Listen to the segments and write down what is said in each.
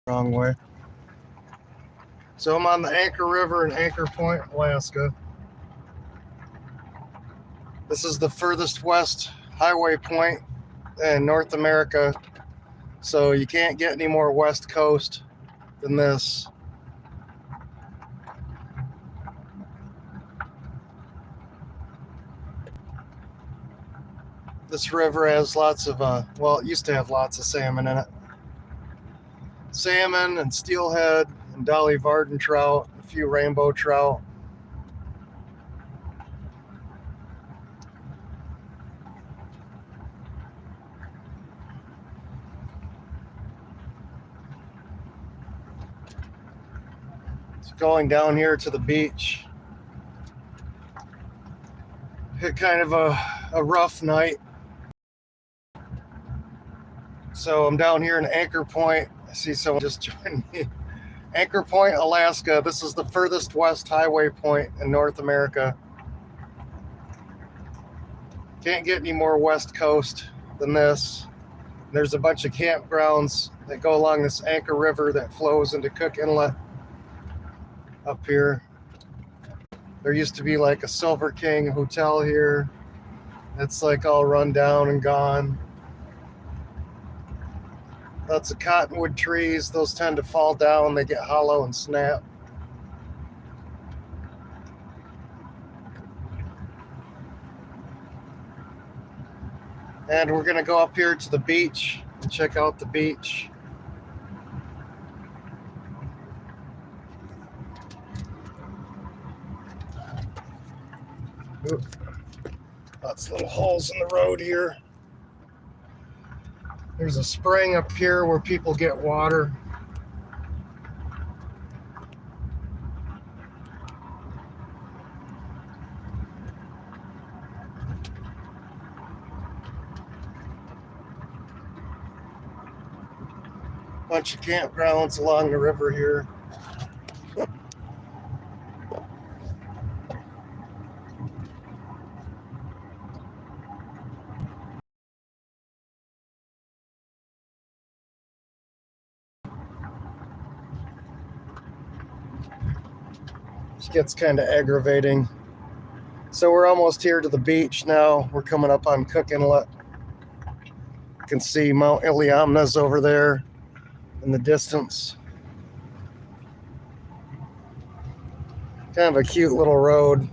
Wrong way. So I'm on the Anchor River in Anchor Point, Alaska. This is the furthest west highway point in North America. So you can't get any more west coast than this. This river has lots of, well, it used to have lots of salmon in it. Salmon and steelhead and Dolly Varden trout, a few rainbow trout. It's going down here to the beach. Hit kind of a rough night. So I'm down here in Anchor Point. I see someone just joined me. Anchor Point, Alaska. This is the furthest west highway point in North America. Can't get any more west coast than this. There's a bunch of campgrounds that go along this Anchor River that flows into Cook Inlet up here. There used to be like a Silver King hotel here. It's like all run down and gone. Lots of cottonwood trees. Those tend to fall down. They get hollow and snap. And we're going to go up here to the beach and check out the beach. Ooh. Lots of little holes in the road here. There's a spring up here where people get water. Bunch of campgrounds along the river here. It gets kind of aggravating. So we're almost here to the beach now. We're coming up on Cook Inlet. You can see Mount Iliamna's over there in the distance. Kind of a cute little road.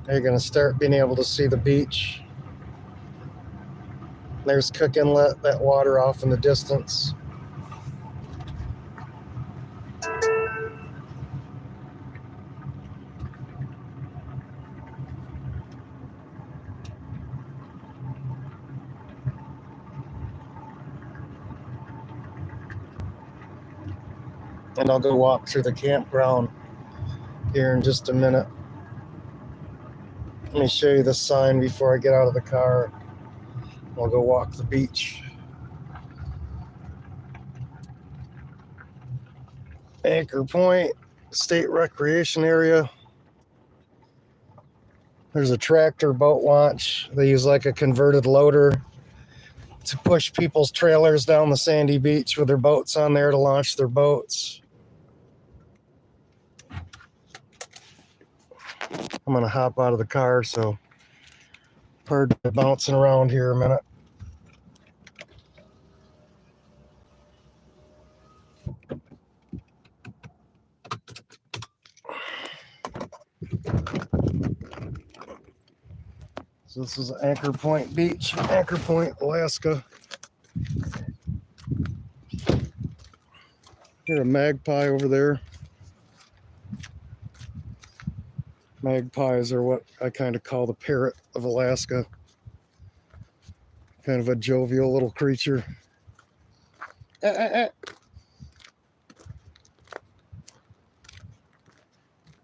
You're going to start being able to see the beach. There's Cook Inlet, that water off in the distance. And I'll go walk through the campground here in just a minute. Let me show you the sign before I get out of the car. I'll go walk the beach. Anchor Point State Recreation Area. There's a tractor boat launch. They use like a converted loader to push people's trailers down the sandy beach with their boats on there to launch their boats. I'm going to hop out of the car, so pardon me bouncing around here a minute. So this is Anchor Point Beach, Anchor Point, Alaska. Here's a magpie over there. Magpies are what I kind of call the parrot of Alaska. Kind of a jovial little creature. Maybe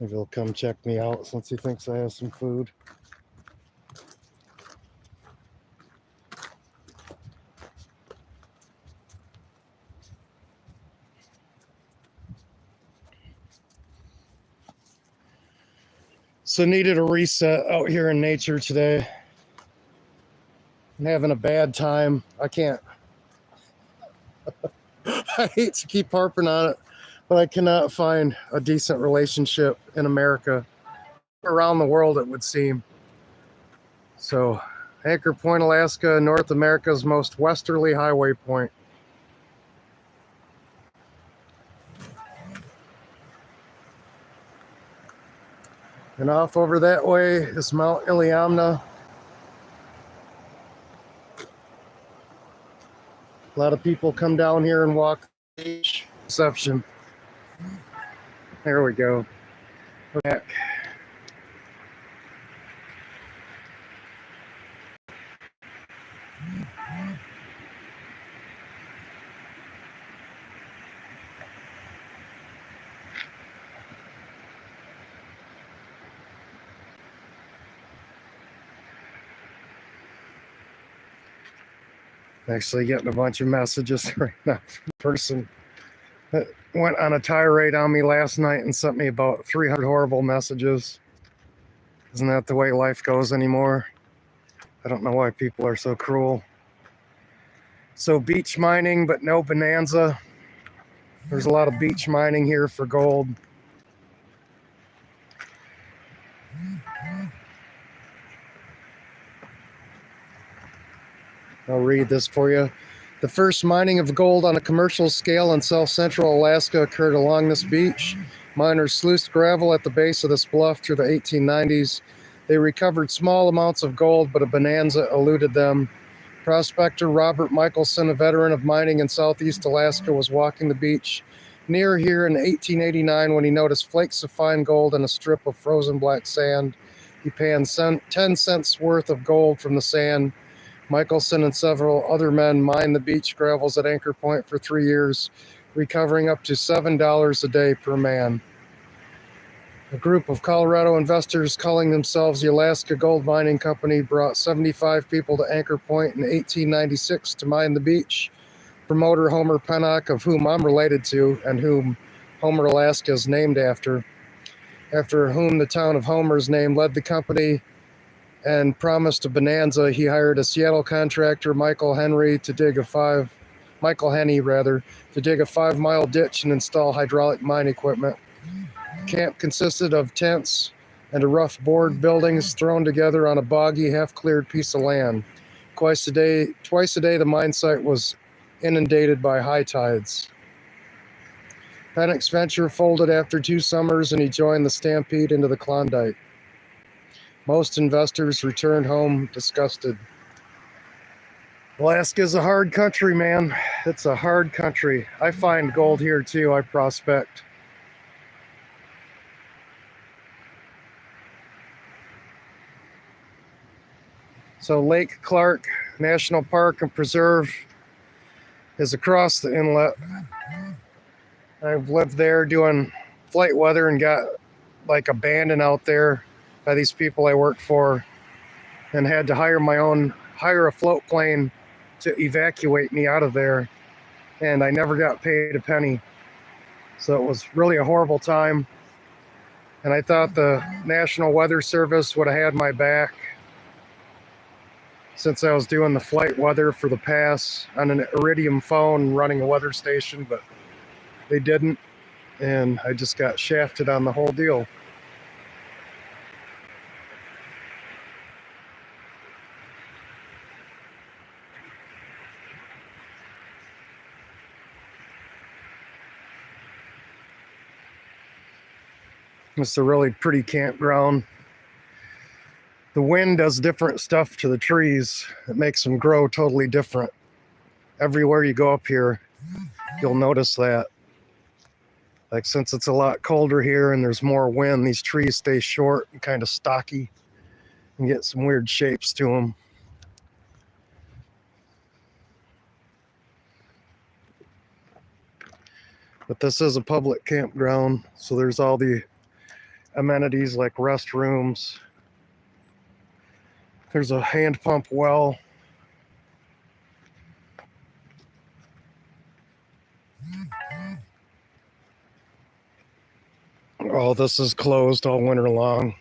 he'll come check me out since he thinks I have some food. So needed a reset out here in nature today. I'm having a bad time. I can't. I hate to keep harping on it, but I cannot find a decent relationship in America. Around the world, it would seem. So, Anchor Point, Alaska, North America's most westerly highway point. And off over that way is Mount Iliamna. A lot of people come down here and walk the beach. Reception. There we go. We're back. Actually getting a bunch of messages right now from a person that went on a tirade on me last night and sent me about 300 horrible messages. Isn't that the way life goes anymore? I don't know why people are so cruel. So beach mining, but no bonanza. There's a lot of beach mining here for gold. I'll read this for you. The first mining of gold on a commercial scale in south central Alaska occurred along this beach. Miners sluiced gravel at the base of this bluff through the 1890s. They recovered small amounts of gold, but a bonanza eluded them. Prospector Robert Michelson, a veteran of mining in southeast Alaska, was walking the beach near here in 1889 when he noticed flakes of fine gold and a strip of frozen black sand. He panned 10 cents worth of gold from the sand. Michelson and several other men mined the beach gravels at Anchor Point for 3 years, recovering up to $7 a day per man. A group of Colorado investors calling themselves the Alaska Gold Mining Company brought 75 people to Anchor Point in 1896 to mine the beach. Promoter Homer Pennock, of whom I'm related to and whom Homer, Alaska is named after whom the town of Homer is named, led the company and promised a bonanza. He hired a Seattle contractor, Michael Henney, to dig a 5-mile ditch and install hydraulic mine equipment. Camp consisted of tents and a rough board buildings thrown together on a boggy, half-cleared piece of land. Twice a day, the mine site was inundated by high tides. Pennock's venture folded after 2 summers, and he joined the stampede into the Klondike. Most investors returned home disgusted. Alaska's a hard country, man. It's a hard country. I find gold here too. I prospect. So Lake Clark National Park and Preserve is across the inlet. I've lived there doing flight weather and got like abandoned out there by these people I worked for, and had to hire a float plane to evacuate me out of there, and I never got paid a penny. So it was really a horrible time, and I thought the National Weather Service would have had my back since I was doing the flight weather for the pass on an Iridium phone running a weather station, but they didn't, and I just got shafted on the whole deal. It's a really pretty campground. The wind does different stuff to the trees. It makes them grow totally different. Everywhere you go up here, you'll notice that. Like, since it's a lot colder here and there's more wind, these trees stay short and kind of stocky and get some weird shapes to them. But this is a public campground, so there's all the amenities like restrooms. There's a hand pump well. Oh, this is closed all winter long.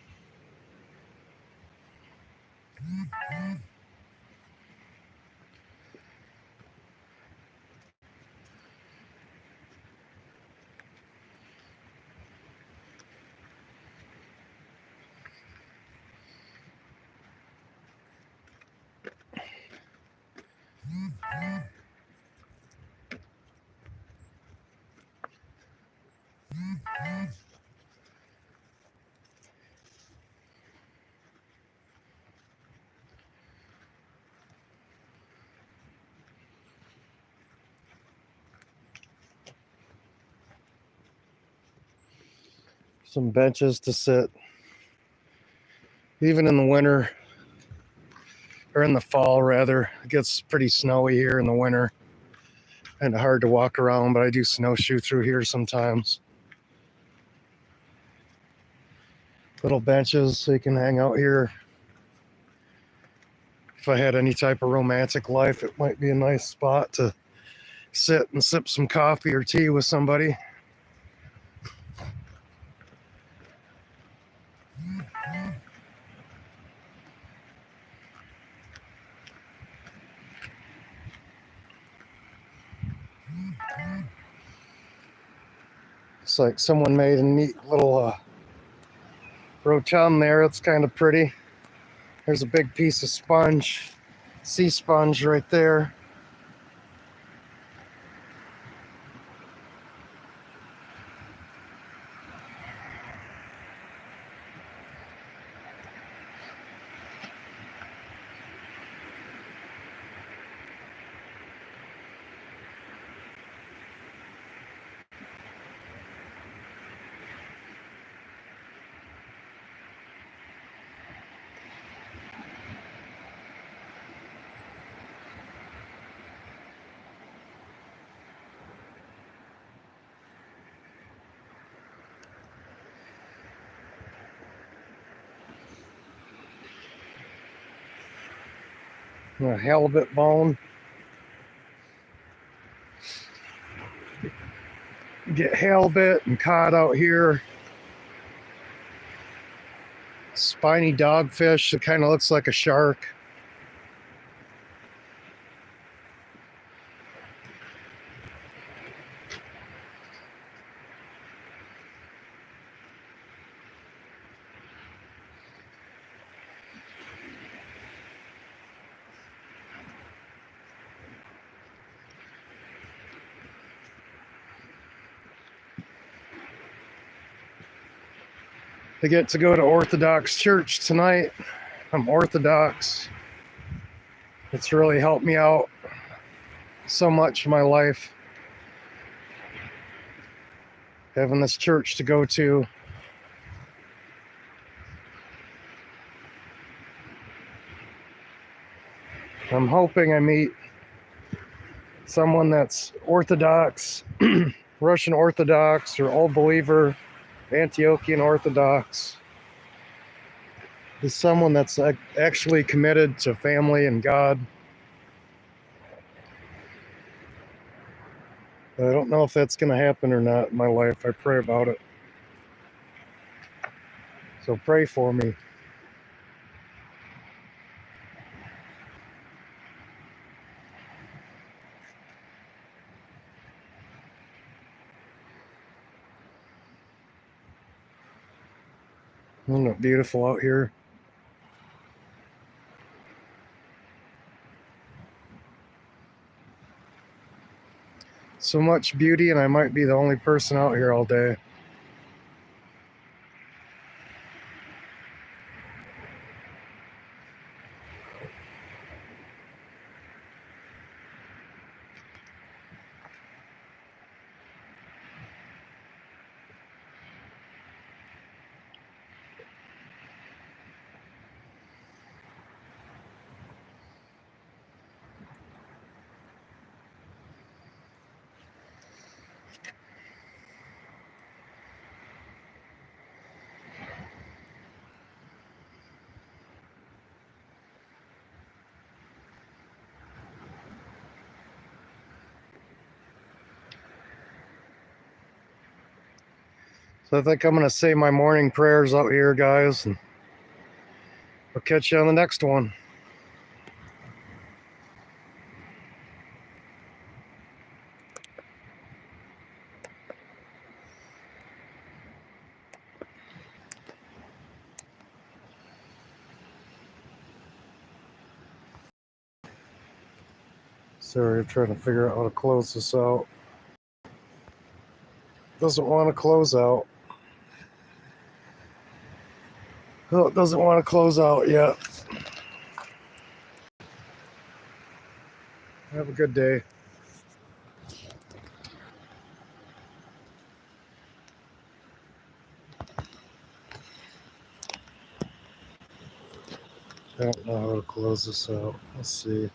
Some benches to sit. Even in the winter, or in the fall rather, it gets pretty snowy here in the winter and hard to walk around, but I do snowshoe through here sometimes. Little benches so you can hang out here. If I had any type of romantic life, it might be a nice spot to sit and sip some coffee or tea with somebody. It's like someone made a neat little rotund there. It's kind of pretty. There's a big piece of sponge, sea sponge right there. A halibut bone. Get halibut and cod out here. Spiny dogfish that kind of looks like a shark. I get to go to Orthodox Church tonight. I'm Orthodox. It's really helped me out so much in my life. Having this church to go to. I'm hoping I meet someone that's Orthodox, Russian Orthodox, or Old Believer, Antiochian Orthodox. Is someone that's actually committed to family and God. But I don't know if that's going to happen or not in my life. I pray about it. So pray for me. Isn't it beautiful out here? So much beauty, and I might be the only person out here all day. So I think I'm going to say my morning prayers out here, guys, and I'll catch you on the next one. Sorry, I'm trying to figure out how to close this out. Doesn't want to close out. Oh, it doesn't want to close out yet. Have a good day. don't know how to close this out. Let's see.